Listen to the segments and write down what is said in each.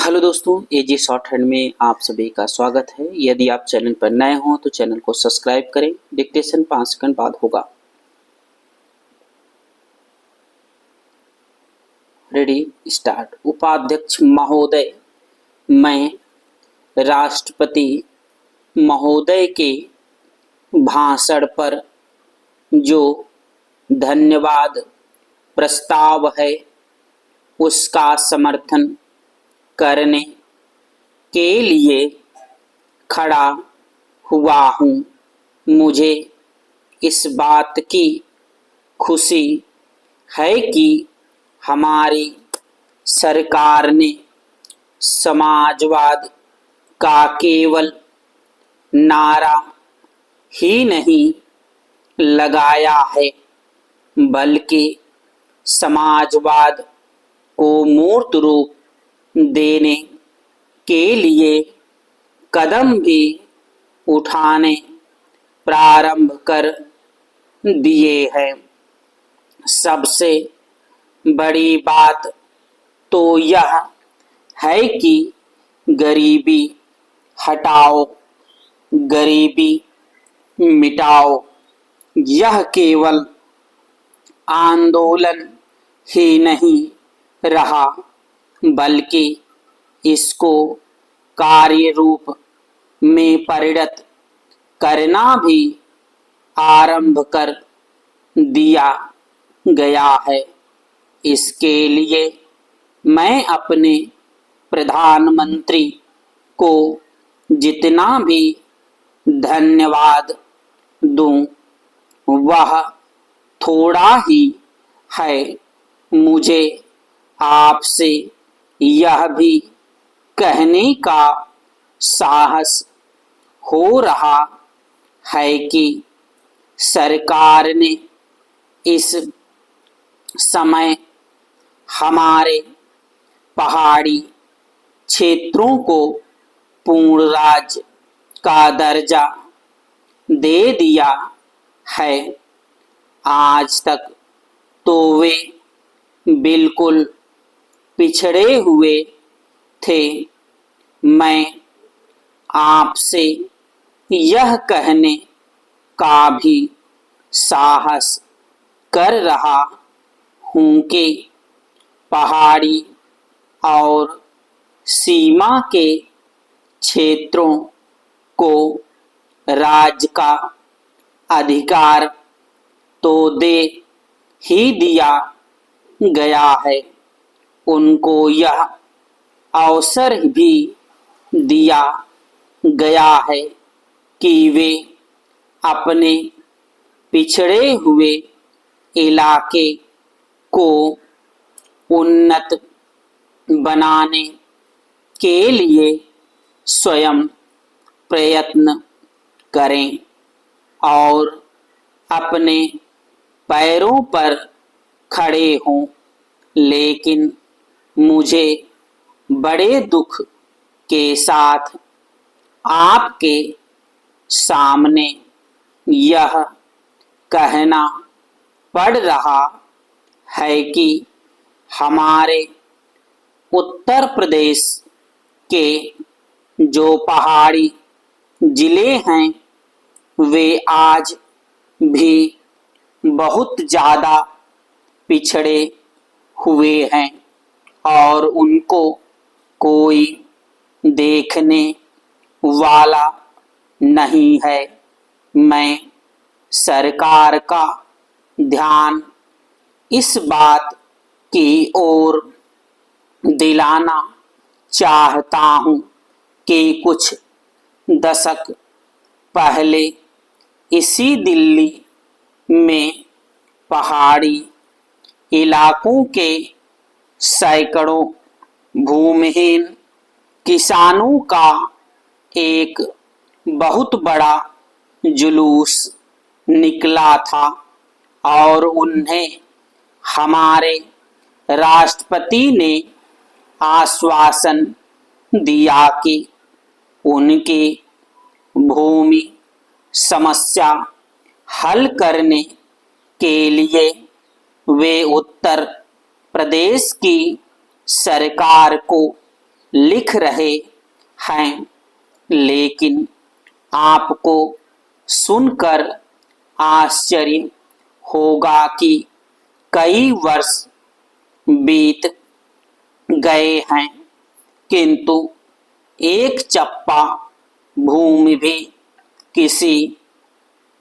Hello दोस्तों, एजी short hand में आप सभी का स्वागत है। यदि आप चैनल पर नए हो तो चैनल को सब्सक्राइब करें। डिक्टेशन 5 सेकंड बाद होगा। Ready start. उपाध्यक्ष महोदय, मैं राष्ट्रपति महोदय के भाषण पर जो धन्यवाद प्रस्ताव है उसका समर्थन करने के लिए खड़ा हुआ हूँ। मुझे इस बात की खुशी है कि हमारी सरकार ने समाजवाद का केवल नारा ही नहीं लगाया है, बल्कि समाजवाद को मूर्त रूप देने के लिए कदम भी उठाने प्रारंभ कर दिए हैं। सबसे बड़ी बात तो यह है कि गरीबी हटाओ, गरीबी मिटाओ यह केवल आंदोलन ही नहीं रहा, बल्कि इसको कार्य रूप में परिणत करना भी आरंभ कर दिया गया है। इसके लिए मैं अपने प्रधानमंत्री को जितना भी धन्यवाद दूं वह थोड़ा ही है। मुझे आपसे यह भी कहने का साहस हो रहा है कि सरकार ने इस समय हमारे पहाड़ी क्षेत्रों को पूर्ण राज्य का दर्जा दे दिया है। आज तक तो वे बिल्कुल पिछड़े हुए थे। मैं आपसे यह कहने का भी साहस कर रहा हूँ कि पहाड़ी और सीमा के क्षेत्रों को राज्य का अधिकार तो दे ही दिया गया है, उनको यह अवसर भी दिया गया है कि वे अपने पिछड़े हुए इलाके को उन्नत बनाने के लिए स्वयं प्रयत्न करें और अपने पैरों पर खड़े हों। लेकिन मुझे बड़े दुख के साथ आपके सामने यह कहना पड़ रहा है कि हमारे उत्तर प्रदेश के जो पहाड़ी जिले हैं वे आज भी बहुत ज़्यादा पिछड़े हुए हैं और उनको कोई देखने वाला नहीं है। मैं सरकार का ध्यान इस बात की ओर दिलाना चाहता हूँ कि कुछ दशक पहले इसी दिल्ली में पहाड़ी इलाकों के सैकड़ों भूमिहीन किसानों का एक बहुत बड़ा जुलूस निकला था और उन्हें हमारे राष्ट्रपति ने आश्वासन दिया कि उनकी भूमि समस्या हल करने के लिए वे उत्तर प्रदेश की सरकार को लिख रहे हैं, लेकिन आपको सुनकर आश्चर्य होगा कि कई वर्ष बीत गए हैं, किंतु एक चप्पा भूमि भी किसी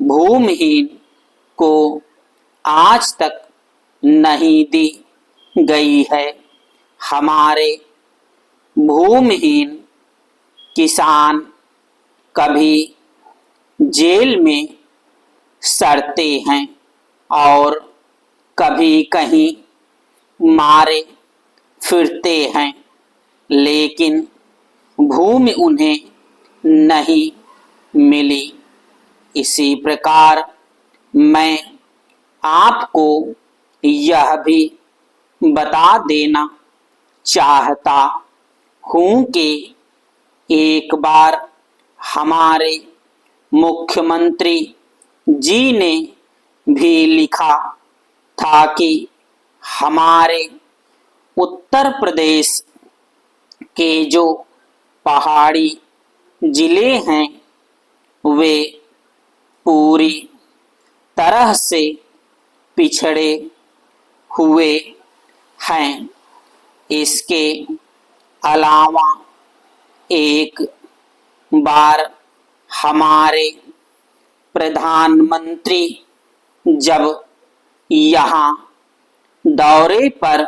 भूमिहीन को आज तक नहीं दी गई है। हमारे भूमिहीन किसान कभी जेल में सड़ते हैं और कभी कहीं मारे फिरते हैं, लेकिन भूमि उन्हें नहीं मिली। इसी प्रकार मैं आपको यह भी बता देना चाहता हूँ कि एक बार हमारे मुख्यमंत्री जी ने भी लिखा था कि हमारे उत्तर प्रदेश के जो पहाड़ी जिले हैं वे पूरी तरह से पिछड़े हुए हैं। इसके अलावा एक बार हमारे प्रधानमंत्री जब यहाँ दौरे पर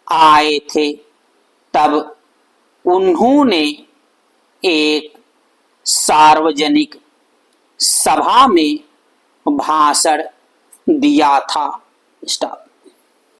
आए थे तब उन्होंने एक सार्वजनिक सभा में भाषण दिया था। स्टॉप।